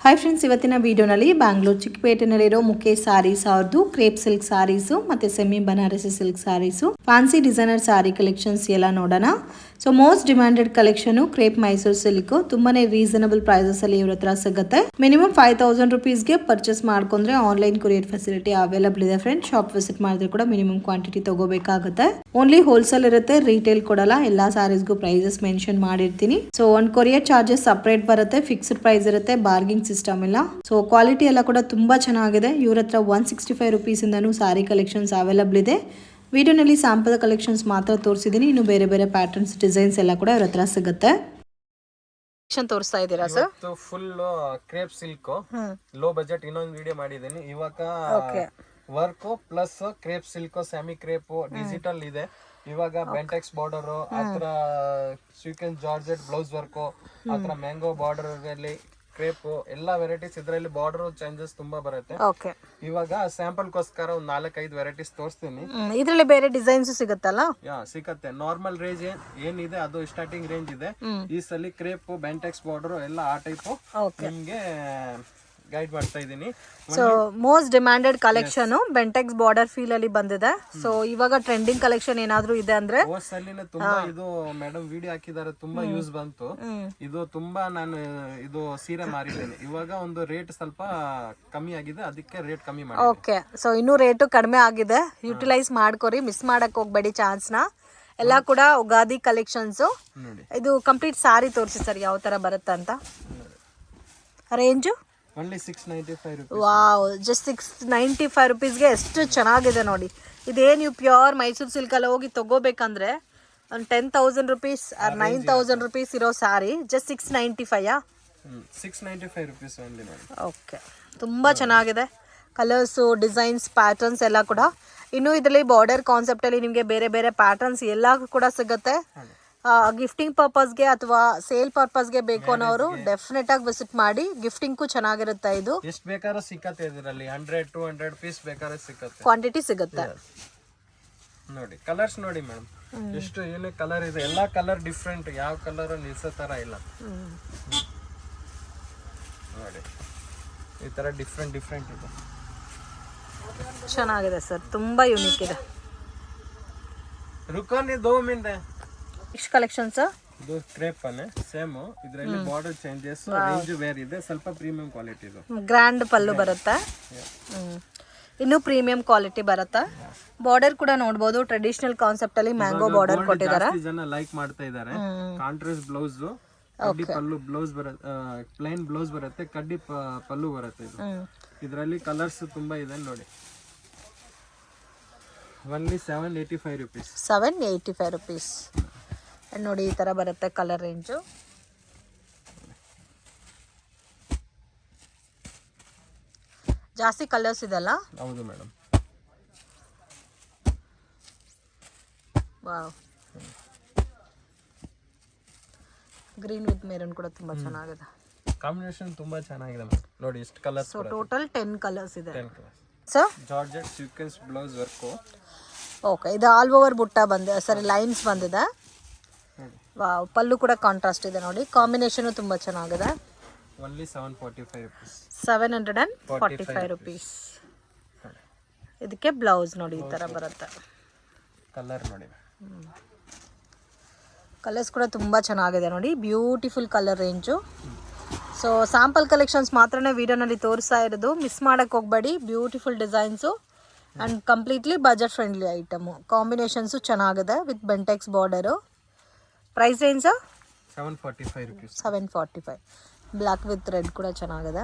Hi friends, ಇವತ್ತಿನ ವಿಡಿಯೋನಲ್ಲಿ ಬ್ಯಾಂಗ್ಳೂರು ಚಿಕ್ಕಪೇಟೆನಲ್ಲಿರೋ ಮುಖೇಶ್ ಸಾರೀಸ್ ಅವ್ರದ್ದು ಕ್ರೇಪ್ ಸಿಲ್ಕ್ ಸಾರೀಸು ಮತ್ತು ಸೆಮಿ ಬನಾರಸಿ ಸಿಲ್ಕ್ ಸಾರೀಸು, ಫ್ಯಾನ್ಸಿ ಡಿಸೈನರ್ ಸಾರಿ ಕಲೆಕ್ಷನ್ಸ್ ಎಲ್ಲ ನೋಡೋಣ. So most demanded collection crepe Mysuru silk. ತುಂಬಾನೇ ರೀಸನಬಲ್ ಪ್ರೈಸಸ್ ಅಲ್ಲಿ ಇವ್ರ ಹತ್ರ ಸಿಗುತ್ತೆ. ಮಿನಿಮಮ್ 5000 ರುಪೀಸ್ಗೆ ಪರ್ಚೇಸ್ ಮಾಡ್ಕೊಂಡ್ರೆ ಆನ್ಲೈನ್ ಕೊರಿಯರ್ ಫೆಸಿಲಿಟಿ ಅವೈಲಬಲ್ ಇದೆ ಫ್ರೆಂಡ್ಸ್. ಶಾಪ್ ವಿಸಿಟ್ ಮಾಡಿದ್ರೆ ಕೂಡ ಮಿನಿಮಮ್ ಕ್ವಾಂಟಿಟಿ ತಗೋಬೇಕಾಗುತ್ತೆ. ಓನ್ಲಿ ಹೋಲ್ಸೇಲ್ ಇರುತ್ತೆ, ರಿಟೇಲ್ ಕೊಡಲ್ಲ. ಎಲ್ಲಾ ಸಾರೀಸ್ಗೂ ಪ್ರೈಸಸ್ ಮೆನ್ಷನ್ ಮಾಡಿರ್ತೀನಿ. ಸೊ ಒಂದು ಕೊರಿಯರ್ ಚಾರ್ಜಸ್ ಸಪರೇಟ್ ಬರುತ್ತೆ, ಫಿಕ್ಸ್ಡ್ ಪ್ರೈಸ್ ಇರುತ್ತೆ, ಬಾರ್ಗಿಂಗ್ ಸಿಸ್ಟಮ್ ಇಲ್ಲ. ಸೊ ಕ್ವಾಲಿಟಿ ಎಲ್ಲ ಕೂಡ ತುಂಬಾ ಚೆನ್ನಾಗಿದೆ. ಇವ್ರ ಹತ್ರ 165 ರುಪೀಸ್ ಇಂದನೂ ಸಾರಿ ಕಲೆಕ್ಷನ್ಸ್ ಅವೈಲಬಲ್ ಇದೆ. ವಿಡಿಯೋನಲ್ಲಿ ಸ್ಯಾಂಪಲ್ ಕಲೆಕ್ಷನ್ಸ್ ಮಾತ್ರ ತೋರಿಸಿದೀನಿ. ಇನ್ನು ಬೇರೆ ಬೇರೆ ಪ್ಯಾಟರ್ನ್ಸ್, ಡಿಸೈನ್ಸ್ ಎಲ್ಲ ಕೂಡ ಇವ್ರ ಹತ್ರ ಸಿಗುತ್ತೆ. ತೋರಿಸ್ತಾ ಇದ್ದೀರಾ sir? Full crepe silk low budget ಇನ್ನೊಂದು ವಿಡಿಯೋ ಮಾಡಿದ್ದೀನಿ. ಇವಾಗ work plus crepe silk, semi crepe, digital ಇದೆ. ಇವಾಗ ಬೆಂಟೆಕ್ಸ್ ಬಾರ್ಡರ್, ಆತರ ಸ್ವೀಕನ್ ಜಾರ್ಜೆಟ್ ಬ್ಲೌಸ್ ವರ್ಕ್, ಆತರ ಮ್ಯಾಂಗೋ ಬಾರ್ಡರ್ ಅಲ್ಲಿ ಕ್ರೇಪ್ ಎಲ್ಲಾ ವೆರೈಟೀಸ್. ಇದರಲ್ಲಿ ಬಾರ್ಡರ್ ಚೇಂಜಸ್ ತುಂಬಾ ಬರುತ್ತೆ. ಇವಾಗ ಸ್ಯಾಂಪಲ್ ಗೋಸ್ಕರ ಒಂದು 4-5 ವೆರೈಟೀಸ್ ತೋರಿಸ್ತೀನಿ. ಇದರಲ್ಲಿ ಬೇರೆ ಡಿಸೈನ್ಸ್ ಸಿಗುತ್ತಲ್ಲ? ಸಿಗುತ್ತೆ. ನಾರ್ಮಲ್ ರೇಂಜ್ ಏನಿದೆ ಅದು ಸ್ಟಾರ್ಟಿಂಗ್ ರೇಂಜ್ ಇದೆ. ಈ ಸಲ ಕ್ರೇಪ್, ಬೆಂಟೆಕ್ಸ್ ಬಾರ್ಡರ್ ಎಲ್ಲ ಆ ಟೈಪ್ ನಿಮ್ಗೆ ಗೈಡ್ ಮಾಡ್ತಾ ಇದ್ದೀನಿ. So most demanded collection Bentex border feel ಅಲ್ಲಿ ಬಂದಿದೆ. ಸೊ ಇವಾಗ ಟ್ರೆಂಡಿಂಗ್ ಕಲೆಕ್ಷನ್ ಏನಾದ್ರು ಇದೆ ಅಂದ್ರೆ ಸಲಿನ ತುಂಬಾ ಇದು ಮೇಡಮ್ ವಿಡಿಯೋ ಹಾಕಿದ್ದಾರೆ, ತುಂಬಾ ಯೂಸ್ ಬಂತು. ಇದು ತುಂಬಾ ನಾನು ಇದು ಸೀರೆ ಮಾರಿದ್ದೇನೆ. ಇವಾಗ ಒಂದು ರೇಟ್ ಸ್ವಲ್ಪ ಕಮ್ಮಿ ಆಗಿದೆ, ಅದಕ್ಕೆ ರೇಟ್ ಕಮ್ಮಿ ಮಾಡಿ. ಓಕೆ, ಸೊ ಇನ್ನೂ ರೇಟು ಕಡಿಮೆ ಆಗಿದೆ. ಯುಟಿಲೈಸ್ ಮಾಡ್ಕೊರಿ, ಮಿಸ್ ಮಾಡಕ್ ಹೋಗ್ಬೇಡಿ ಚಾನ್ಸ್ ನ. ಎಲ್ಲ ಕೂಡ ಉಗಾದಿ ಕಲೆಕ್ಷನ್ಸ್. ಇದು ಕಂಪ್ಲೀಟ್ ಸಾರಿ ತೋರಿಸಿ ಸರ್, ಯಾವ ತರ ಬರುತ್ತೆ ಅಂತ. Range only 695 rupees. Wow, just 695 ರುಪೀಸ್ಗೆ ಎಷ್ಟು ಚೆನ್ನಾಗಿದೆ ನೋಡಿ. ಇದೇ ನೀವು ಪ್ಯೂರ್ ಮೈಸೂರು ಸಿಲ್ಕಲ್ಲಿ ಹೋಗಿ ತಗೋಬೇಕಂದ್ರೆ ಒಂದು 10,000 ರುಪೀಸ್ ಆರ್ 9,000 ರುಪೀಸ್ ಇರೋ ಸಾರಿ ಜಸ್ಟ್ 695. 695 rupees ಓನ್ಲಿ ನೋಡಿ. ಓಕೆ, ತುಂಬ ಚೆನ್ನಾಗಿದೆ. ಕಲರ್ಸು, ಡಿಸೈನ್ಸ್, ಪ್ಯಾಟರ್ನ್ಸ್ ಎಲ್ಲ ಕೂಡ. ಇನ್ನು ಇದರಲ್ಲಿ ಬಾರ್ಡರ್ ಕಾನ್ಸೆಪ್ಟಲ್ಲಿ ನಿಮಗೆ ಬೇರೆ ಬೇರೆ ಪ್ಯಾಟರ್ನ್ಸ್ ಎಲ್ಲ ಕೂಡ ಸಿಗುತ್ತೆ. ಗಿಫ್ಟಿಂಗ್ ಪರ್ಪಸ್ಗೆ ಅಥವಾ ಸೇಲ್ ಪರ್ಪಸ್ಗೆ ಬೇಕು ಅನ್ನೋರು ಡೆಫಿನೆಟ್ ಆಗಿ ವಿಸಿಟ್ ಮಾಡಿ. ಗಿಫ್ಟಿಂಗ್ಗೂ ಚೆನ್ನಾಗಿರುತ್ತೆ. ಇದು ಎಷ್ಟು ಬೇಕಾದ್ರೂ ಸಿಕ್ಕತ್ತೆ. ಇದರಲ್ಲಿ 100-200 ಪೀಸ್ ಬೇಕಾದ್ರೆ ಸಿಕ್ಕತ್ತೆ, ಕ್ವಾಂಟಿಟಿ ಸಿಗುತ್ತೆ. ನೋಡಿ ಕಲರ್ಸ್ ನೋಡಿ ಮೇಡಮ್, ಎಷ್ಟು ಯೂನಿಕ್ ಕಲರ್ ಇದೆ. ಎಲ್ಲಾ ಕಲರ್ ಡಿಫ್ರೆಂಟ್, ಯಾವ ಕಲರ್ ನಿಲ್ಸೋ ತರ ಇಲ್ಲ ನೋಡಿ. ಈ ತರ ಡಿಫ್ರೆಂಟ್ ಇದೆ, ಚೆನ್ನಾಗಿದೆ ಸರ್, ತುಂಬಾ ಯೂನಿಕ್ ಇದೆ. ರುಕಾನಿ 2 ಮಿನಿಟ್ ಇಷ್ಟು ಕಲೆಕ್ಷನ್ಸ್. ಇದು ಕ್ರೇಪ್ ಅನೆ ಸೇಮ್. ಇದರಲ್ಲಿ ಬಾರ್ಡರ್ ಚೇಂಜಸ್, ರೇಂಜ್ ಬೇರೆ ಇದೆ, ಸ್ವಲ್ಪ ಪ್ರೀಮಿಯಂ ಕ್ವಾಲಿಟಿ. ಇದು ಗ್ರ್ಯಾಂಡ್ ಪಲ್ಲು ಬರುತ್ತೆ, ಇನ್ನು ಪ್ರೀಮಿಯಂ ಕ್ವಾಲಿಟಿ ಬರುತ್ತೆ. ಬಾರ್ಡರ್ ಕೂಡ ನೋಡಬಹುದು, ಟ್ರೆಡಿಷನಲ್ ಕಾನ್ಸೆಪ್ಟ್ ಅಲ್ಲಿ ಮ್ಯಾಂಗೋ ಬಾರ್ಡರ್ ಕೊಟ್ಟಿದ್ದಾರೆ. ಜನ ಲೈಕ್ ಮಾಡ್ತಾ ಇದ್ದಾರೆ. ಕಾಂಟ್ರಾಸ್ಟ್ ಬ್ಲೌಸ್, ಕಡ್ಡಿ ಪಲ್ಲು ಬ್ಲೌಸ್ ಬರುತ್ತೆ, ಪ್ಲೇನ್ ಬ್ಲೌಸ್ ಬರುತ್ತೆ, ಕಡ್ಡಿ ಪಲ್ಲು ಬರುತ್ತೆ. ಇದು ಇದರಲ್ಲಿ ಕಲರ್ಸ್ ತುಂಬಾ ಇದೆ ನೋಡಿ. Only 785 rupees. 785 rupees ನೋಡಿ. ಈ ತರ ಬರುತ್ತೆ ಕಲರ್ ರೇಂಜು. ಜಾಸ್ತಿ ಕಲರ್ಸ್ ಇದೆಲ್ಲ. ಹೌದು madam. Wow, green with maroon ಕೂಡ ತುಂಬಾ ಚೆನ್ನಾಗಿದೆ. ಕಾಂಬಿನೇಷನ್ ತುಂಬಾ ಚೆನ್ನಾಗಿದೆ ಮೇಡಮ್. ನೋಡಿ ಎಷ್ಟು ಕಲರ್ಸ್. ಸೊ ಟೋಟಲ್ 10 ಕಲರ್ಸ್ ಇದೆ. 10 colours. Sir georgette sequence blouse work. Okay, ಇದು ಆಲ್ ಓವರ್ ಬುಟ್ಟ ಬಂದಿದೆ, ಸರಿ ಲೈನ್ಸ್ ಬಂದಿದೆ. ವಾವ್, ಪಲ್ಲು ಕೂಡ ಕಾಂಟ್ರಾಸ್ಟ್ ಇದೆ ನೋಡಿ. ಕಾಂಬಿನೇಷನ್ ತುಂಬಾ ಚೆನ್ನಾಗಿದೆ. Only 745 rupees. 745 rupees. ಇದಕ್ಕೆ ಬ್ಲೌಸ್ ನೋಡಿ ಈ ತರ ಬರುತ್ತೆ. ಕಲರ್ ನೋಡಿ, ಕಲರ್ಸ್ ಕೂಡ ತುಂಬಾ ಚೆನ್ನಾಗಿದೆ ನೋಡಿ. Beautiful colour range. So sample collections ಮಾತ್ರನೇ ವಿಡಿಯೋನಲ್ಲಿ ತೋರಿಸ್ತಾ ಇರೋದು, ಮಿಸ್ ಮಾಡಕ್ಕೆ ಹೋಗಬೇಡಿ. Beautiful designs and completely budget friendly item. Combinations ಚೆನ್ನಾಗಿದೆ with Bentex border. Price range 745 rupees. 745. Black with red ಕೂಡ ಚೆನ್ನಾಗಿದೆ.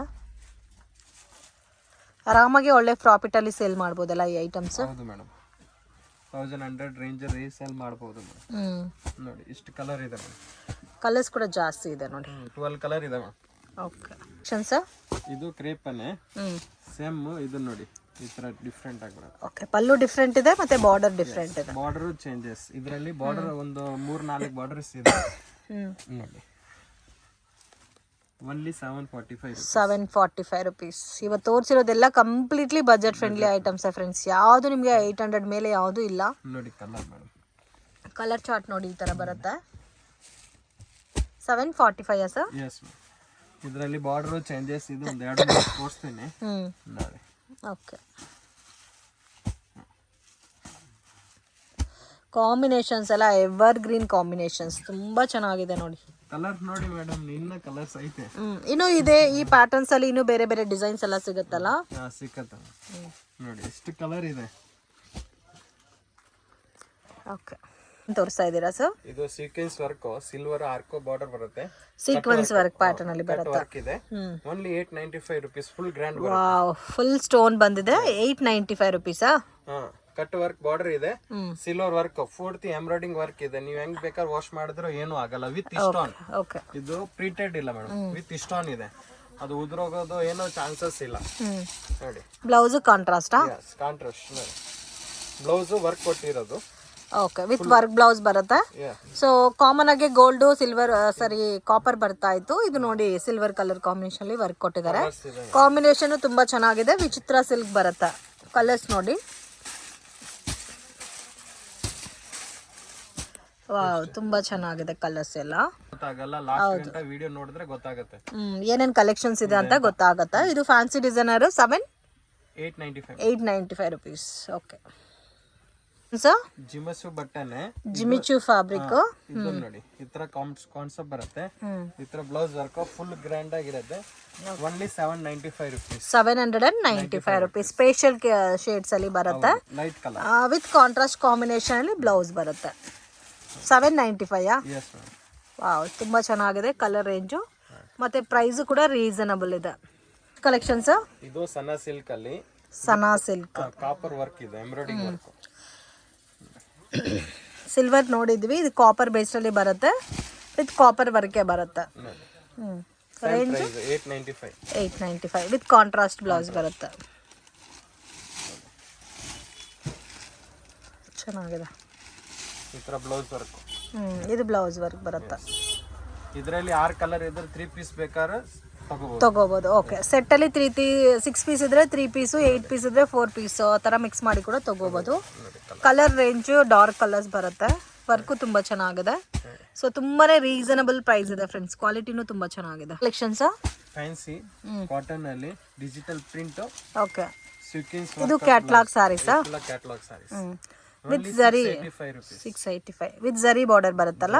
ಆರಾಮಾಗಿ ಒಳ್ಳೆ ಪ್ರಾಫಿಟಲ್ಲಿ ಸೇಲ್ ಮಾಡ್ಬೋದಲ್ಲ ಈ ಐಟಮ್ಸ್. ಹೌದು ಮೇಡಮ್, 1100 ರೇಂಜ್ ರೀಸೇಲ್ ಮಾಡಬಹುದು ಮೇಡಮ್. ನೋಡಿ ಇಷ್ಟು ಕಲರ್ ಇದೆ ಮೇಡಮ್. ಕಲರ್ಸ್ ಕೂಡ ಜಾಸ್ತಿ ಇದೆ ನೋಡಿ. 12 ಕಲರ್ ಇದೆ ಮೇಡಮ್. ಓಕೆ ಸರ್, ಇದು ಕ್ರೇಪ್ ಅನೆ ಸೇಮ್. ಇದು ನೋಡಿ ಈ ತರ ಡಿಫರೆಂಟ್ ಆಗಿ ಬರುತ್ತೆ. ಓಕೆ, ಪಲ್ಲು ಡಿಫರೆಂಟ್ ಇದೆ ಮತ್ತೆ ಬಾರ್ಡರ್ ಡಿಫರೆಂಟ್ ಇದೆ. Border changes. ಇದರಲ್ಲಿ ಬಾರ್ಡರ್ ಒಂದು 3-4 ಬಾರ್ಡರ್ಸ್ ಇದೆ ನೋಡಿ. Only 745 rupees. ಇವತ್ತು ತೋರಿಸಿರೋದೆಲ್ಲ completely budget friendly items friends. ಯಾವುದು ನಿಮಗೆ 800 ಮೇಲೆ ಯಾವುದು ಇಲ್ಲ ನೋಡಿ. ಕಲರ್ ಮೇಡಮ್, ಕಲರ್ ಚಾರ್ಟ್ ನೋಡಿ ಈ ತರ ಬರುತ್ತೆ. 745 ಸರ್. yes ಇದರಲ್ಲಿ ಬಾರ್ಡರ್ ಚೇಂಜಸ್ ಇದು ಒಂದು 2 ತೋರಿಸ್ತೀನಿ ನೋಡಿ. ಓಕೆ, ಕಾಂಬಿನೇಷನ್ಸ್ ಎಲ್ಲ ಎವರ್ ಗ್ರೀನ್ ಕಾಂಬಿನೇಷನ್ಸ್ ತುಂಬಾ ಚೆನ್ನಾಗಿದೆ ನೋಡಿ. ಕಲರ್ ನೋಡಿ ಮೇಡಮ್, ಇನ್ನ ಕಲರ್ಸ್ ಐತೆ. ಇನ್ನು ಇದೆ ಈ ಪ್ಯಾಟರ್ನ್ಸ್ ಅಲ್ಲಿ ಇನ್ನು ಬೇರೆ ಬೇರೆ ಡಿಸೈನ್ಸ್ ಎಲ್ಲ ಸಿಗುತ್ತಲ್ಲ? ಸಿಕ್ಕತ್ತ ನೋಡಿ, ಎಷ್ಟು ಕಲರ್ ಇದೆ. ಓಕೆ, ತೋರಿಸ್ತಾ ಇದ್ದೀರಾ ಸರ್? ಇದು ಸೀಕ್ವೆನ್ಸ್ ವರ್ಕ್, ಸಿಲ್ವರ್ ಆರ್ಕೋ ಬಾರ್ಡರ್ ಬರುತ್ತೆ, ಸೀಕ್ವೆನ್ಸ್ ವರ್ಕ್ ಪ್ಯಾಟರ್ನ್ ಅಲ್ಲಿ ಬರುತ್ತೆ. ವರ್ಕ್ ಇದೆ. Only 895 rupees, full grand wow, full stone ಬಂದಿದೆ. 895 rupees. ಕಟ್ ವರ್ಕ್ ಬಾರ್ಡರ್ ಇದೆ, ಸಿಲ್ವರ್ ವರ್ಕ್, ಪೂರ್ತಿ ಎಂಬ್ರಾಯ್ಡಿಂಗ್ ವರ್ಕ್ ಇದೆ. ನೀವು ಹೆಂಗ್ ಬೇಕಾದ್ರೆ ವಾಶ್ ಮಾಡಿದ್ರು ಏನು ಆಗಲ್ಲ. ವಿತ್ ಇಸ್ಟಾನ್. ಓಕೆ, ಇದು ಪ್ರಿಂಟೆಡ್ ಇಲ್ಲ ಮೇಡಮ್, ವಿತ್ ಇಸ್ಟಾನ್ ಇದೆ. ಅದು ಉದ್ರೋಗೋದು ಏನೋ ಚಾನ್ಸಸ್ ಇಲ್ಲ ನೋಡಿ. ಬ್ಲೌಸ್ ಕಾಂಟ್ರಾಸ್ಟಾ? ಕಾಂಟ್ರಾಸ್ಟ್ ನೋಡಿ, ಬ್ಲೌಸ್ ವರ್ಕ್ ಕೊಟ್ಟಿರೋದು. ಓಕೆ, ವಿತ್ ವರ್ಕ್ ಬ್ಲೌಸ್ ಬರುತ್ತೆ. ಸೊ ಕಾಮನ್ ಆಗಿ ಗೋಲ್ಡ್ ಸಿಲ್ವರ್ ಕಾಪರ್ ಬರ್ತಾ ಇತ್ತು. ಇದು ನೋಡಿ ಸಿಲ್ವರ್ ಕಲರ್ ಕಾಂಬಿನೇಷನ್ ಅಲ್ಲಿ ವರ್ಕ್ ಕೊಟ್ಟಿದ್ದಾರೆ. ಕಾಂಬಿನೇಷನ್ ತುಂಬಾ ಚೆನ್ನಾಗಿದೆ. ವಿಚಿತ್ರ ಸಿಲ್ಕ್ ಬರುತ್ತೆ. ಕಲರ್ಸ್ ನೋಡಿ, ವಾವ್, ತುಂಬಾ ಚೆನ್ನಾಗಿದೆ ಕಲರ್ಸ್ ಎಲ್ಲ. ಗೊತ್ತಾಗಲ್ಲ, ಲಾಸ್ಟ್ ಗಂಟ ವಿಡಿಯೋ ನೋಡಿದ್ರೆ ಗೊತ್ತಾಗುತ್ತೆ ಏನೇನ್ ಕಲೆಕ್ಷನ್ಸ್ ಇದೆ ಅಂತ ಗೊತ್ತಾಗುತ್ತೆ. ಇದು fancy designer 895 rupees. Okay sir, ಜಿಮಸು ಬಟ್ಟನೆ, ಜಿಮಿಚು ಫ್ಯಾಬ್ರಿಕ್. ಇದು ನೋಡಿ, ಈ ತರ ಕಾನ್ಸೆಪ್ಟ್ ಬರುತ್ತೆ. ಈ ತರ ಬ್ಲೌಸ್ ವರ್ಕ್ ಫುಲ್ ಗ್ರ್ಯಾಂಡ್ ಆಗಿರುತ್ತೆ. Only 795 rupees. 795 rupees. Special shades ಅಲ್ಲಿ ಬರುತ್ತೆ. Light colour with contrast combination ಅಲ್ಲಿ ಬ್ಲೌಸ್ ಬರುತ್ತೆ. 795. Yes madam. ವಾವ್, ತುಂಬಾ ಚೆನ್ನಾಗಿದೆ ಕಲರ್ ರೇಂಜು, ಮತ್ತೆ ಪ್ರೈಸ್ ಕೂಡ ರೀಸನಬಲ್ ಇದೆ. ಕಲೆಕ್ಷನ್ಸ್ ಇದು ಸನಾ ಸಿಲ್ಕ್ ಅಲ್ಲಿ, ಸನಾ ಸಿಲ್ಕ್ ಕಾಪರ್ ವರ್ಕ್ ಇದೆ, ಎಂಬ್ರಾಯ್ಡಿಂಗ್ ವರ್ಕ್. ಸಿಲ್ವರ್ ನೋಡಿದ್ವಿ, ಇದು ಕಾಪರ್ ಬೇಸ್ ಅಲ್ಲಿ ಬರುತ್ತೆ, ವಿತ್ ಕಾಪರ್ ವರ್ಕೆ ಬರುತ್ತೆ. ರೇಂಜ್ 895 ವಿತ್ ಕಾಂಟ್ರಾಸ್ಟ್ ಬ್ಲೌಸ್ ಬರುತ್ತೆ. ಚೆನ್ನಾಗಿದೆ. ಈ ತರ ಬ್ಲೌಸ್ ವರ್ಕ್. ಇದು ಬ್ಲೌಸ್ ವರ್ಕ್ ಬರುತ್ತೆ. ಇದರಲ್ಲಿ 6 ಕಲರ್ ಇದ್ರೆ 3 ಪೀಸ್ ಬೇಕಾದ್ರೆ ತಗೋಬಹುದು. ಓಕೆ, ಸೆಟ್ ಅಲ್ಲಿ 6 ಪೀಸ್ ಇದ್ರೆ 3 ಪೀಸು, 8 ಪೀಸ್ ಇದ್ರೆ 4 ಪೀಸ್, ಆ ತರ ಮಿಕ್ಸ್ ಮಾಡಿ ಕೂಡ ತಗೋಬಹುದು. ಕಲರ್ ರೇಂಜ್ ಡಾರ್ಕ್ ಕಲರ್ಸ್ ಬರುತ್ತೆ. ವರ್ಕು ತುಂಬಾ ಚೆನ್ನಾಗಿದೆ. ಸೊ ತುಂಬಾನೇ ರೀಸನಬಲ್ ಪ್ರೈಸ್ ಇದೆ ಫ್ರೆಂಡ್ಸ್. ಕ್ವಾಲಿಟಿನೂ ತುಂಬಾ ಚೆನ್ನಾಗಿದೆ. ಕಲೆಕ್ಷನ್ಸ್ ಫ್ಯಾನ್ಸಿ ಕಾಟನ್ ಅಲ್ಲಿ ಡಿಜಿಟಲ್ ಪ್ರಿಂಟ್. ಓಕೆ, ಸೀಕ್ವೆನ್ಸ್ ಇದು catalogue sarees. Catalogue sarees with zari 685 with ಜರಿ ಬಾರ್ಡರ್ ಬರುತ್ತಲ್ಲ.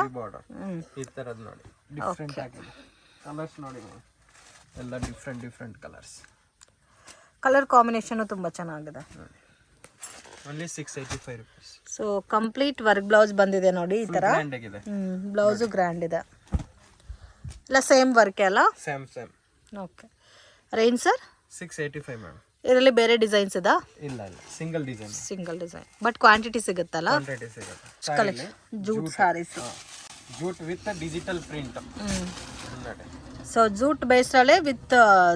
ಈ ತರದ್ ನೋಡಿ, ಡಿಫರೆಂಟ್ ಆಗಿದೆ. ಕಲರ್ಸ್ ನೋಡಿ, ಎಲ್ಲ ಡಿಫರೆಂಟ್ ಕಲರ್ಸ್. ಕಲರ್ ಕಾಂಬಿನೇಷನ್ ತುಂಬಾ ಚೆನ್ನಾಗಿದೆ. Only 685 rupees. So complete work blouse ಬಂದಿದೆ ನೋಡಿ, ಈ ತರ ಗ್ರ್ಯಾಂಡ್ ಆಗಿದೆ. ಬ್ಲೌಸ್ ಗ್ರ್ಯಾಂಡ್ ಇದೆ. ಇಲ್ಲ ಸೇಮ್ ವರ್ಕ್ ಅಲ್ಲ? Same. Okay, range sir? 685 madam. ಇದರಲ್ಲಿ ಬೇರೆ ಡಿಸೈನ್ಸ್ ಇದಾ? ಇಲ್ಲ, ಸಿಂಗಲ್ ಡಿಸೈನ್, ಬಟ್ ಕ್ವಾಂಟಿಟಿ ಸಿಗುತ್ತಲ್ಲ? ಕ್ವಾಂಟಿಟಿ ಸಿಗುತ್ತೆ. Jute sarees, jute with digital print. So jute base ಅಲ್ಲೇ ವಿತ್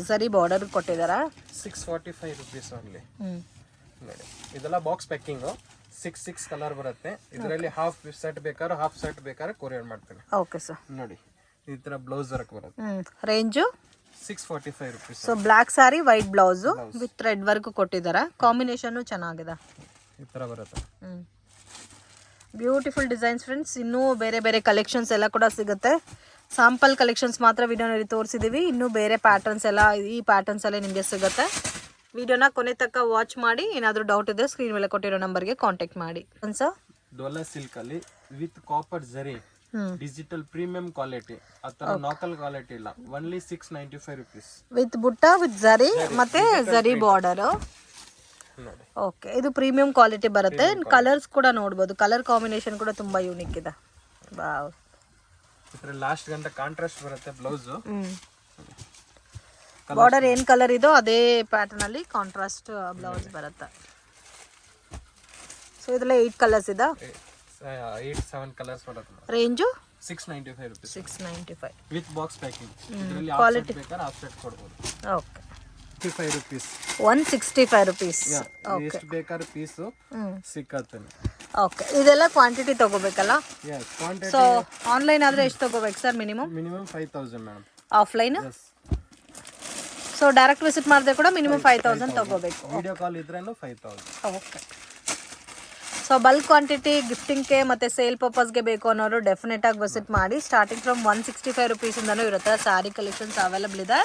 ಸರಿ ಬಾರ್ಡರ್ ಕೊಟ್ಟಿದ್ದಾರೆ. 645 rupees ಓನ್ಲಿ. ನೋಡಿ, ಇದೆಲ್ಲ ಬಾಕ್ಸ್ ಪ್ಯಾಕಿಂಗ್. 6 ಕಲರ್ ಬರುತ್ತೆ. ಇದರಲ್ಲಿ ಹಾಫ್ ಸೆಟ್ ಬೇಕಾದ್ರೆ ಕೊರಿಯರ್ ಮಾಡ್ತೀನಿ. ಓಕೆ ಸರ್. ನೋಡಿ, ಈ ತರ ಬ್ಲೌಸ್ ವರ್ಕ್ ಬರುತ್ತೆ. Range 645 rupees. So black sari white blouse with red work ಕೊಟ್ಟಿದ್ದಾರೆ. ಕಾಂಬಿನೇಷನ್ ಚೆನ್ನಾಗಿದೆ. ಈ ತರ ಬರುತ್ತೆ. Beautiful designs friends. ಇನ್ನೂ ಬೇರೆ ಬೇರೆ ಕಲೆಕ್ಷನ್ಸ್ ಎಲ್ಲ ಕೂಡ ಸಿಗುತ್ತೆ. ಸ್ಯಾಂಪಲ್ ಕಲೆಕ್ಷನ್ಸ್ ಮಾತ್ರ ವಿಡಿಯೋನಲ್ಲಿ ತೋರಿಸಿದ್ದೀವಿ. ಇನ್ನೂ ಬೇರೆ ಪ್ಯಾಟರ್ನ್ಸ್ ಎಲ್ಲ ಈ ಪ್ಯಾಟರ್ನ್ಸ್ ಎಲ್ಲ ನಿಮಗೆ ಸಿಗುತ್ತೆ. ವಿಡಿಯೋನ ಕೊನೆ ತನಕ ವಾಚ್ ಮಾಡಿ. ಏನಾದರೂ ಡೌಟ್ ಇದ್ದರೆ ಸ್ಕ್ರೀನ್ ಮೇಲೆ ಕೊಟ್ಟಿರೋ ನಂಬರ್ಗೆ ಕಾಂಟ್ಯಾಕ್ಟ್ ಮಾಡಿ. ಸರ್, ಡೋಲಾ ಸಿಲ್ಕ್ ಅಲ್ಲಿ ವಿತ್ ಕಾಪರ್ ಜರಿ, ಡಿಜಿಟಲ್ ಪ್ರೀಮಿಯಂ ಕ್ವಾಲಿಟಿ. ಆತರ ನಾಕಲ್ ಕ್ವಾಲಿಟಿ ಇಲ್ಲ. Only 695 rupees. ವಿತ್ ಬುಟ್ಟ ವಿತ್ ಜರಿ ಮತ್ತೆ ಜರಿ ಬಾರ್ಡರ್. ಓಕೆ, ಇದು ಪ್ರೀಮಿಯಂ ಕ್ವಾಲಿಟಿ ಬರುತ್ತೆ. ಕಲರ್ಸ್ ಕೂಡ ನೋಡ್ಬೋದು. ಕಲರ್ ಕಾಂಬಿನೇಷನ್ ಕೂಡ ತುಂಬಾ ಯೂನಿಕ್ ಇದೆ. ವಾವ್, ಲಾಸ್ಟ್ ಗಂಟ ಕಾಂಟ್ರಾಸ್ಟ್ ಬರುತ್ತೆ ಬ್ಲೌಸ್. ಬಾರ್ಡರ್ ಏನ್ ಕಲರ್ ಇದೋ ಅದೇ ಪ್ಯಾಟರ್ನ್ ಅಲ್ಲಿ ಕಾಂಟ್ರಾಸ್ಟ್ ಬ್ಲೌಸ್ ಬರುತ್ತೆ. ಸೊ ಇದರಲ್ಲಿ 8 ಕಲರ್ಸ್ ಇದೆ. 7 ಕಲರ್ಸ್ ಬರುತ್ತೆ. Range 695 rupees. 695 with box packing. ಇದರಲ್ಲಿ ಕ್ವಾಲಿಟಿ ಬೇಕಾದ್ರೆ ಆಫ್ ಸೆಟ್ ಕೊಡಬಹುದು. Okay, 65 rupees. 165 rupees. ಎಷ್ಟು ಬೇಕಾದ್ರೆ ಪೀಸ್ ಸಿಕ್ಕತ್ತೆ. ಓಕೆ, ಇದೆಲ್ಲ ಕ್ವಾಂಟಿಟಿ ತಗೋಬೇಕಲ್ಲ? ಕ್ವಾಂಟಿಟಿ. ಸೊ ಆನ್ಲೈನ್ ಆದ್ರೆ ಎಷ್ಟು ತಗೋಬೇಕು ಸರ್? Minimum 5000 madam. Offline? So direct visit ಮಾಡಿದ್ರೆ ಕೂಡ ಮಿನಿಮಮ್ 5000 ತಗೋಬೇಕು. ವಿಡಿಯೋ ಕಾಲ್ ಇದ್ರೇನು 5000. Okay, so so bulk quantity ಗಿಫ್ಟಿಂಗ್ಗೆ ಮತ್ತು ಸೇಲ್ ಪರ್ಪಸ್ಗೆ ಬೇಕು ಅನ್ನೋರು ಡೆಫಿನೆಟಾಗಿ ವಿಸಿಟ್ ಮಾಡಿ. ಸ್ಟಾರ್ಟಿಂಗ್ ಫ್ರಮ್ 165 ರುಪೀಸಿಂದನೂ ಇರುತ್ತೆ. ಸ್ಯಾರಿ ಕಲೆಕ್ಷನ್ಸ್ ಅವೈಲಬಲ್ ಇದೆ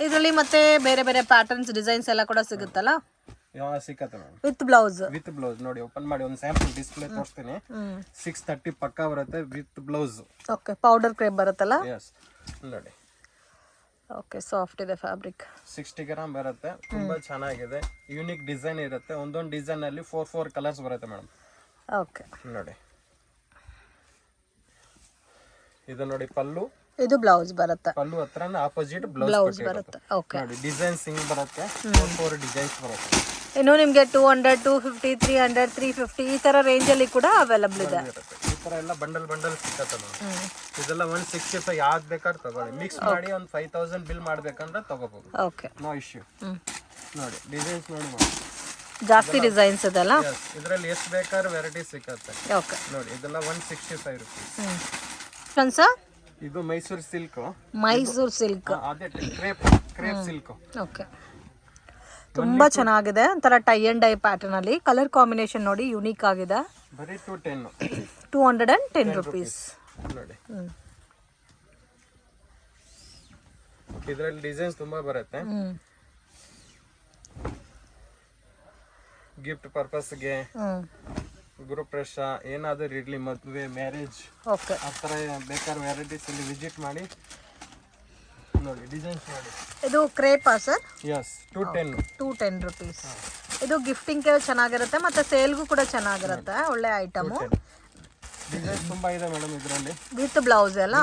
ಇದರಲ್ಲಿ. ಮತ್ತು ಬೇರೆ ಬೇರೆ ಪ್ಯಾಟರ್ನ್ಸ್ ಡಿಸೈನ್ಸ್ ಎಲ್ಲ ಕೂಡ ಸಿಗುತ್ತಲ್ಲ ಸಿಕ್ಕತ್ತೆ ಮೇಡಮ್. ವಿತ್ ಬ್ಲೌಸ್ ನೋಡಿ ಓಪನ್ ಮಾಡಿ ಒಂದು ಸ್ಯಾಂಪಲ್ ಡಿಸ್ಪ್ಲೇ ತೋರಿಸ್ತೀನಿ. 630 ಪಕ್ಕ ಬರುತ್ತೆ with blouse. Okay, powder crepe ಬರುತ್ತಲ್ಲ. ಎಸ್ ನೋಡಿ. ಓಕೆ, ಸಾಫ್ಟ್ ಇದೆ ಫ್ಯಾಬ್ರಿಕ್. 60 ಗ್ರಾಮ್ ಬರುತ್ತೆ. ತುಂಬಾ ಚೆನ್ನಾಗಿದೆ. ಯೂನಿಕ್ ಡಿಸೈನ್ ಇರುತ್ತೆ. ಒಂದೊಂದು ಡಿಸೈನ್ ಅಲ್ಲಿ 4 ಕಲರ್ಸ್ ಬರುತ್ತೆ ಮೇಡಮ್. ಓಕೆ ನೋಡಿ, ಇದು ನೋಡಿ ಪಲ್ಲು, ಇದು ಬ್ಲೌಸ್ ಬರುತ್ತೆ. ಪಲ್ಲು ಹತ್ರನ ಆಪೋಸಿಟ್ ಬ್ಲೌಸ್ ಬರುತ್ತೆ. ಓಕೆ, ನೋಡಿ ಡಿಸೈನ್ಸ್ ಹಿಂಗ್ ಬರುತ್ತೆ. 4 ಡಿಸೈನ್ಸ್ ಬರುತ್ತೆ. ಇನ್ನು ನಿಮಗೆ 200, 250, 300, 350 ಈ ತರ ರೇಂಜ್ ಅಲ್ಲಿ ಕೂಡ ಅವೈಲಬಲ್ ಇದೆ. ಈ ತರ ಎಲ್ಲ ಬಂಡಲ್ ಸಿಕ್ಕತ್ತೆ ಮೇಡಮ್. ಇದೆಲ್ಲ 165 ಯಾವ್ದು ಬೇಕಾದ್ರೆ ತಗೊಳ್ಳಿ. ಮಿಕ್ಸ್ ಮಾಡಿ ಒಂದು 5000 ಬಿಲ್ ಮಾಡ್ಬೇಕಂದ್ರೆ ತಗೋಬಹುದು. Okay, no issue. ನೋಡಿ ಡಿಸೈನ್ಸ್ ನೋಡಿ ಮೇಡಮ್, ಜಾಸ್ತಿ ಡಿಸೈನ್ಸ್ ಇದೆಲ್ಲ. ಇದರಲ್ಲಿ ಎಷ್ಟು ಬೇಕಾದ್ರೆ ವೆರೈಟಿ ಸಿಕ್ಕತ್ತೆ. ಓಕೆ ನೋಡಿ ಇದೆಲ್ಲ 165 ರುಪೀಸ್. ಇದು ಮೈಸೂರು ಸಿಲ್ಕ್. ಅದೇ ಕ್ರೇಪ್ ಸಿಲ್ಕ್. ಓಕೆ, ತುಂಬಾ ಚೆನ್ನಾಗಿದೆ. ಒಂಥರ ಟೈ ಅಂಡ್ ಡೈ ಪ್ಯಾಟರ್ನ್ ಅಲ್ಲಿ. ಕಲರ್ ಕಾಂಬಿನೇಷನ್ ನೋಡಿ ಯೂನಿಕ್ ಆಗಿದೆ. ಬರೀ 210 210 ರುಪೀಸ್. ನೋಡಿ ಇದರಲ್ಲಿ ಡಿಸೈನ್ಸ್ ತುಂಬಾ ಬರುತ್ತೆ. ಗಿಫ್ಟ್ ಪರ್ಪಸ್ಗೆ, ಗೃಹಪ್ರವೇಶ ಏನಾದರೂ ಇರ್ಲಿ, ಮದುವೆ, ಮ್ಯಾರೇಜ್, ಆ ಥರ ಬೇಕಾದ್ರೆ ವೆರೈಟೀಸ್ ಇಲ್ಲಿ ವಿಸಿಟ್ ಮಾಡಿ. ನೋಡಿ ಡಿಸೈನ್ಸ್ ನೋಡಿ. ಇದು ಕ್ರೇಪಾ ಸರ್? Yes, 210 rupees. ಇದು ಗಿಫ್ಟಿಂಗ್ಗೆ ಚೆನ್ನಾಗಿರುತ್ತೆ ಮತ್ತೆ ಸೇಲ್ಗೂ ಕೂಡ ಚೆನ್ನಾಗಿರುತ್ತೆ. ಒಳ್ಳೆ ಐಟಮ್. ಡಿಸೈನ್ಸ್ ತುಂಬಾ ಇದೆ ಮೇಡಮ್ ಇದರಲ್ಲಿ. ವಿತ್ ಬ್ಲೌಸ್ ಎಲ್ಲ.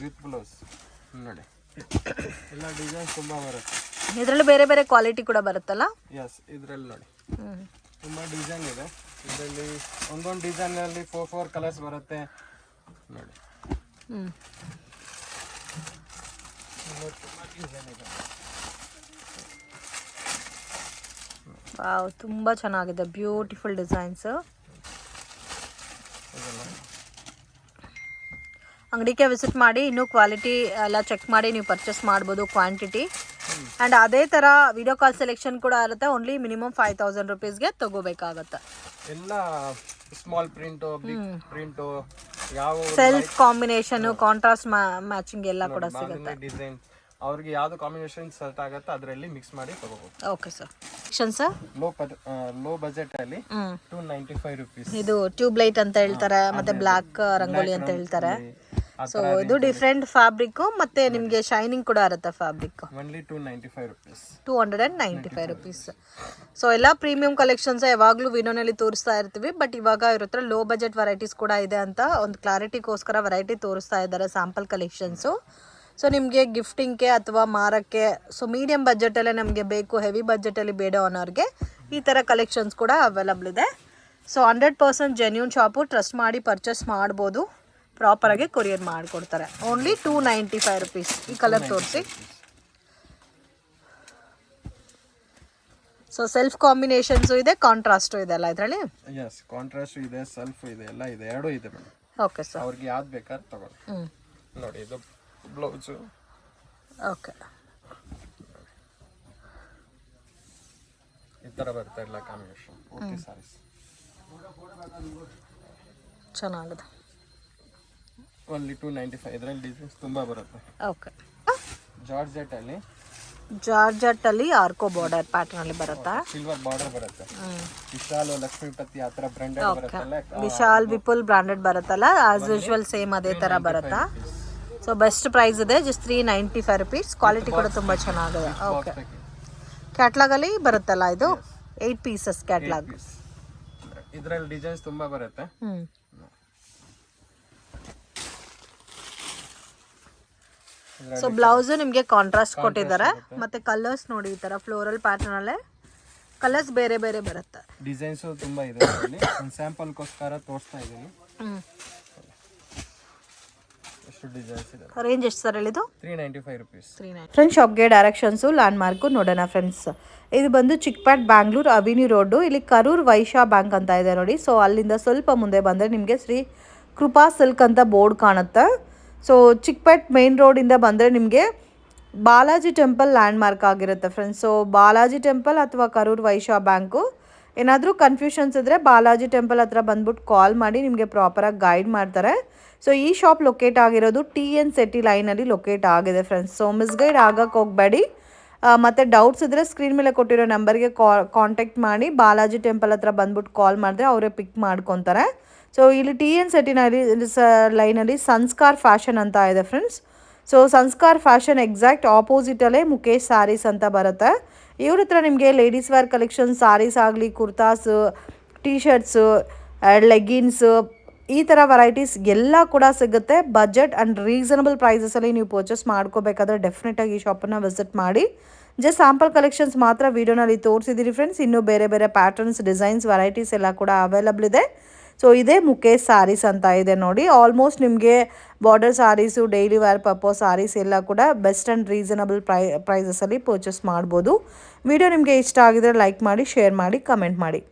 ವಿತ್ ಬ್ಲೌಸ್ ನೋಡಿ ಎಲ್ಲ ಡಿಸೈನ್ಸ್ ತುಂಬಾ ಬರುತ್ತೆ. ಇದರಲ್ಲಿ ಬೇರೆ ಬೇರೆ ಕ್ವಾಲಿಟಿ ಕೂಡ ಬರುತ್ತಲ್ಲ. ಯಸ್, ಇದರಲ್ಲಿ ನೋಡಿ ತುಂಬಾ ಡಿಸೈನ್ ಇದೆ. ಇದರಲ್ಲಿ ಒಂದೊಂದು ಡಿಸೈನ್ ಅಲ್ಲಿ 4 ಕಲರ್ಸ್ ಬರುತ್ತೆ ನೋಡಿ. ವಾವ್, ತುಂಬಾ ಚೆನ್ನಾಗಿದೆ. Beautiful designs. ಅಂಗಡಿಗೆ ವಿಸಿಟ್ ಮಾಡಿ ಇನ್ನೂ ಕ್ವಾಲಿಟಿ ಎಲ್ಲ ಚೆಕ್ ಮಾಡಿ ನೀವು ಪರ್ಚೇಸ್ ಮಾಡ್ಬೋದು, ಕ್ವಾಂಟಿಟಿ. ಆ್ಯಂಡ್ ಅದೇ ಥರ ವಿಡಿಯೋ ಕಾಲ್ ಸೆಲೆಕ್ಷನ್ ಕೂಡ ಇರುತ್ತೆ. Only minimum 5000 ರುಪೀಸ್ಗೆ ತಗೋಬೇಕಾಗತ್ತೆ. ಎಲ್ಲ ಸ್ಮಾಲ್ ಪ್ರಿಂಟು, ಬಿಗ್ ಪ್ರಿಂಟು, ಯಾವ ಸೆಲ್ಫ್ ಕಾಂಬಿನೇಷನ್, ಕಾಂಟ್ರಾಸ್ಟ್ ಮ್ಯಾಚಿಂಗ್ ಎಲ್ಲ ಕೂಡ ಸಿಗುತ್ತೆ. ಡಿಸೈನ್ ಅವ್ರಿಗೆ ಯಾವ್ದು ಕಾಂಬಿನೇಷನ್ ಸೆಟ್ ಆಗುತ್ತೆ ಅದರಲ್ಲಿ ಮಿಕ್ಸ್ ಮಾಡಿ ತಗೋಬಹುದು. Okay sir. Sir low budget ಅಲ್ಲಿ 295 ರುಪೀಸ್. ಇದು ಟ್ಯೂಬ್ ಲೈಟ್ ಅಂತ ಹೇಳ್ತಾರೆ, ಮತ್ತೆ ಬ್ಲಾಕ್ ರಂಗೋಲಿ ಅಂತ ಹೇಳ್ತಾರೆ. ಸೊ ಇದು ಡಿಫ್ರೆಂಟ್ ಫ್ಯಾಬ್ರಿಕ್ ಮತ್ತೆ ನಿಮಗೆ ಶೈನಿಂಗ್ ಕೂಡ ಇರುತ್ತೆ fabric. Only 295 rupees. 295 rupees. So ಎಲ್ಲ ಪ್ರೀಮಿಯಂ ಕಲೆಕ್ಷನ್ಸ್ ಯಾವಾಗಲೂ ವಿಡಿಯೋನಲ್ಲಿ ತೋರಿಸ್ತಾ ಇರ್ತೀವಿ. ಬಟ್ ಇವಾಗ ಇವ್ರ ಹತ್ರ ಲೋ ಬಜೆಟ್ ವೆರೈಟೀಸ್ ಕೂಡ ಇದೆ ಅಂತ ಒಂದು ಕ್ಲಾರಿಟಿಗೋಸ್ಕರ ವೆರೈಟಿ ತೋರಿಸ್ತಾ ಇದ್ದಾರೆ, ಸ್ಯಾಂಪಲ್ ಕಲೆಕ್ಷನ್ಸು. ಸೊ ನಿಮಗೆ ಗಿಫ್ಟಿಂಗ್ಗೆ ಅಥವಾ ಮಾರಕ್ಕೆ, ಸೊ ಮೀಡಿಯಂ ಬಜೆಟಲ್ಲೇ ನಮಗೆ ಬೇಕು, ಹೆವಿ ಬಜೆಟಲ್ಲಿ ಬೇಡ ಅನ್ನೋರಿಗೆ ಈ ಥರ ಕಲೆಕ್ಷನ್ಸ್ ಕೂಡ ಅವೈಲಬಲ್ ಇದೆ. ಸೊ 100% ಜೆನ್ಯೂನ್ ಶಾಪು, ಟ್ರಸ್ಟ್ ಮಾಡಿ ಪರ್ಚೇಸ್ ಮಾಡ್ಬೋದು. ಪ್ರಾಪರಾಗಿ ಕೊರಿಯರ್ ಮಾಡಿಕೊಡ್ತಾರೆ. Only 295 rupees. ಈ ಕಲರ್ ತೋರಿಸಿ. ಸೊ ಸೆಲ್ಫ್ ಕಾಂಬಿನೇಷನ್ಸು ಇದೆ, ಕಾಂಟ್ರಾಸ್ಟು ಇದೆ ಅಲ್ಲ ಇದರಲ್ಲಿ? ಯಸ್, ಕಾಂಟ್ರಾಸ್ಟ್ ಇದೆ, ಸೆಲ್ಫ್ ಇದೆ, ಎಲ್ಲ ಇದೆ, ಎರಡೂ ಇದೆ ಮೇಡಮ್. Okay sir. ಅವ್ರಿಗೆ ಯಾವ್ದು ಬೇಕಾದ್ರೆ ತಗೊಳ್ಳಿ. ನೋಡಿ ಇದು ಬ್ಲೌಸು. ಓಕೆ, ಈ ಥರ ಬರುತ್ತೆ ಎಲ್ಲ ಕಾಂಬಿನೇಷನ್. ಓಕೆ ಸಾರೀಸ್ ಚೆನ್ನಾಗಿದೆ. ಓನ್ಲಿ 295. ಇದರಲ್ಲಿ ಡಿಸೈನ್ಸ್ ತುಂಬ ಬರುತ್ತೆ. ಓಕೆ, ಜಾರ್ಜೆಟ್ ಅಲ್ಲಿ ಆರ್ಕೋ ಬಾರ್ಡರ್ ಪ್ಯಾಟರ್ನ್ ಅಲ್ಲಿ ಬರುತ್ತಾ? ಸಿಲ್ವರ್ ಬಾರ್ಡರ್ ಬರುತ್ತೆ. ವಿಶಾಲ್, ಲಕ್ಷ್ಮೀಪತಿ ಆ ಥರ ಬ್ರಾಂಡೆಡ್ ಬರುತ್ತಲ್ಲ. ವಿಶಾಲ್, ವಿಪುಲ್ ಬ್ರಾಂಡೆಡ್ ಬರುತ್ತಲ್ಲ, ಆಸ್ ಯೂಶುವಲ್ ಸೇಮ್ ಅದೇ ಥರ ಬರುತ್ತಾ? ಸೊ ಬೆಸ್ಟ್ ಪ್ರೈಸ್ ಇದೆ, ಜಸ್ಟ್ 395 ರುಪೀಸ್. ಕ್ವಾಲಿಟಿ ಕೂಡ ತುಂಬ ಚೆನ್ನಾಗಿದೆ. ಓಕೆ, ಕ್ಯಾಟ್ಲಾಗಲ್ಲಿ ಬರುತ್ತಲ್ಲ ಇದು? 8 ಪೀಸಸ್ ಕ್ಯಾಟ್ಲಾಗ್. ಇದರಲ್ಲಿ ಡಿಸೈನ್ಸ್ ತುಂಬ ಬರುತ್ತೆ. ಸೊ ಬ್ಲೌಸು ನಿಮಗೆ ಕಾಂಟ್ರಾಸ್ಟ್ ಕೊಟ್ಟಿದ್ದಾರೆ. ಮತ್ತೆ ಕಲರ್ಸ್ ನೋಡಿ, ಈ ಥರ ಫ್ಲೋರಲ್ ಪ್ಯಾಟರ್ನ್ ಅಲ್ಲೇ ಕಲರ್ಸ್ ಬೇರೆ ಬೇರೆ ಬರುತ್ತೆ. ಡಿಸೈನ್ಸ್ ತುಂಬ ಇದೆ. ಒಂದು ಸ್ಯಾಂಪಲ್ಗೋಸ್ಕರ ತೋರಿಸ್ತಾ ಇದ್ದೀನಿ. ರೇಂಜ್ ಎಷ್ಟು ಸರ್ ಹೇಳಿದ್ದು? 395 ರುಪೀಸ್. ಫ್ರೆಂಡ್ಸ್, ಶಾಪ್ಗೆ ಡೈರೆಕ್ಷನ್ಸು, ಲ್ಯಾಂಡ್ ಮಾರ್ಕು ನೋಡೋಣ ಫ್ರೆಂಡ್ಸ್. ಇದು ಬಂದು ಚಿಕ್ಪೇಟ್ ಬ್ಯಾಂಗ್ಳೂರ್ ಅವಿನ್ಯೂ ರೋಡು. ಇಲ್ಲಿ ಕರೂರ್ ವೈಶ್ಯ ಬ್ಯಾಂಕ್ ಅಂತ ಇದೆ ನೋಡಿ. ಸೊ ಅಲ್ಲಿಂದ ಸ್ವಲ್ಪ ಮುಂದೆ ಬಂದರೆ ನಿಮಗೆ ಶ್ರೀ ಕೃಪಾ ಸಿಲ್ಕ್ ಅಂತ ಬೋರ್ಡ್ ಕಾಣುತ್ತೆ. ಸೊ ಚಿಕ್ಪೇಟ್ ಮೇನ್ ರೋಡಿಂದ ಬಂದರೆ ನಿಮಗೆ ಬಾಲಾಜಿ ಟೆಂಪಲ್ ಲ್ಯಾಂಡ್ ಮಾರ್ಕ್ ಆಗಿರುತ್ತೆ ಫ್ರೆಂಡ್ಸ್. ಸೊ ಬಾಲಾಜಿ ಟೆಂಪಲ್ ಅಥವಾ ಕರೂರ್ ವೈಶ್ಯ ಬ್ಯಾಂಕು ಏನಾದರೂ ಕನ್ಫ್ಯೂಷನ್ಸ್ ಇದ್ದರೆ ಬಾಲಾಜಿ ಟೆಂಪಲ್ ಹತ್ರ ಬಂದ್ಬಿಟ್ಟು ಕಾಲ್ ಮಾಡಿ ನಿಮಗೆ ಪ್ರಾಪರಾಗಿ ಗೈಡ್ ಮಾಡ್ತಾರೆ. ಸೊ ಈ ಶಾಪ್ ಲೊಕೇಟ್ ಆಗಿರೋದು TN City ಲೈನಲ್ಲಿ ಲೊಕೇಟ್ ಆಗಿದೆ ಫ್ರೆಂಡ್ಸ್. ಸೊ ಮಿಸ್ಗೈಡ್ ಆಗಕ್ಕೆ ಹೋಗಬೇಡಿ. ಮತ್ತು ಡೌಟ್ಸ್ ಇದ್ದರೆ ಸ್ಕ್ರೀನ್ ಮೇಲೆ ಕೊಟ್ಟಿರೋ ನಂಬರ್ಗೆ ಕಾಂಟ್ಯಾಕ್ಟ್ ಮಾಡಿ ಬಾಲಾಜಿ ಟೆಂಪಲ್ ಹತ್ರ ಬಂದ್ಬಿಟ್ಟು ಕಾಲ್ ಮಾಡಿದ್ರೆ ಅವರೇ ಪಿಕ್ ಮಾಡ್ಕೊತಾರೆ. ಸೊ ಇಲ್ಲಿ TN City ಲೈನಲ್ಲಿ ಸಂಸ್ಕಾರ್ ಫ್ಯಾಷನ್ ಅಂತ ಇದೆ friends. So Sanskar fashion exact ಆಪೋಸಿಟಲ್ಲೇ ಮುಖೇಶ್ ಸ್ಯಾರೀಸ್ ಅಂತ ಬರುತ್ತೆ. ಇವ್ರ ಹತ್ರ ನಿಮಗೆ ಲೇಡೀಸ್ ವೇರ್ ಕಲೆಕ್ಷನ್ ಸಾರೀಸ್ ಆಗಲಿ, ಕುರ್ತಾಸು, ಟೀ ಶರ್ಟ್ಸು, ಲೆಗ್ಗಿನ್ಸು, ಈ ಥರ ವೆರೈಟೀಸ್ ಎಲ್ಲ ಕೂಡ ಸಿಗುತ್ತೆ. ಬಜೆಟ್ ಆ್ಯಂಡ್ ರೀಸನಬಲ್ ಪ್ರೈಸಸಲ್ಲಿ ನೀವು ಪರ್ಚೇಸ್ ಮಾಡ್ಕೋಬೇಕಾದ್ರೆ ಡೆಫಿನೆಟಾಗಿ ಈ ಶಾಪನ್ನು ವಿಸಿಟ್ ಮಾಡಿ. ಜಸ್ಟ್ ಸ್ಯಾಂಪಲ್ ಕಲೆಕ್ಷನ್ಸ್ ಮಾತ್ರ ವೀಡಿಯೋನಲ್ಲಿ ತೋರಿಸಿದ್ದೀರಿ ಫ್ರೆಂಡ್ಸ್. ಇನ್ನೂ ಬೇರೆ ಬೇರೆ ಪ್ಯಾಟರ್ನ್ಸ್, ಡಿಸೈನ್ಸ್, ವೆರೈಟೀಸ್ ಎಲ್ಲ ಕೂಡ ಅವೈಲಬಲ್ ಇದೆ. ಸೊ ಇದೇ ಮುಖೇಶ್ ಸ್ಯಾರೀಸ್ ಅಂತ ಇದೆ ನೋಡಿ. ಆಲ್ಮೋಸ್ಟ್ ನಿಮಗೆ border sarees, daily wear purpose sarees ಎಲ್ಲ ಕೂಡ ಬೆಸ್ಟ್ ಆ್ಯಂಡ್ ರೀಸನಬಲ್ ಪ್ರೈಸಸಲ್ಲಿ ಪರ್ಚೇಸ್ ಮಾಡ್ಬೋದು. ವಿಡಿಯೋ ನಿಮಗೆ ಇಷ್ಟ ಆಗಿದ್ರೆ ಲೈಕ್ ಮಾಡಿ, ಶೇರ್ ಮಾಡಿ, ಕಮೆಂಟ್ ಮಾಡಿ.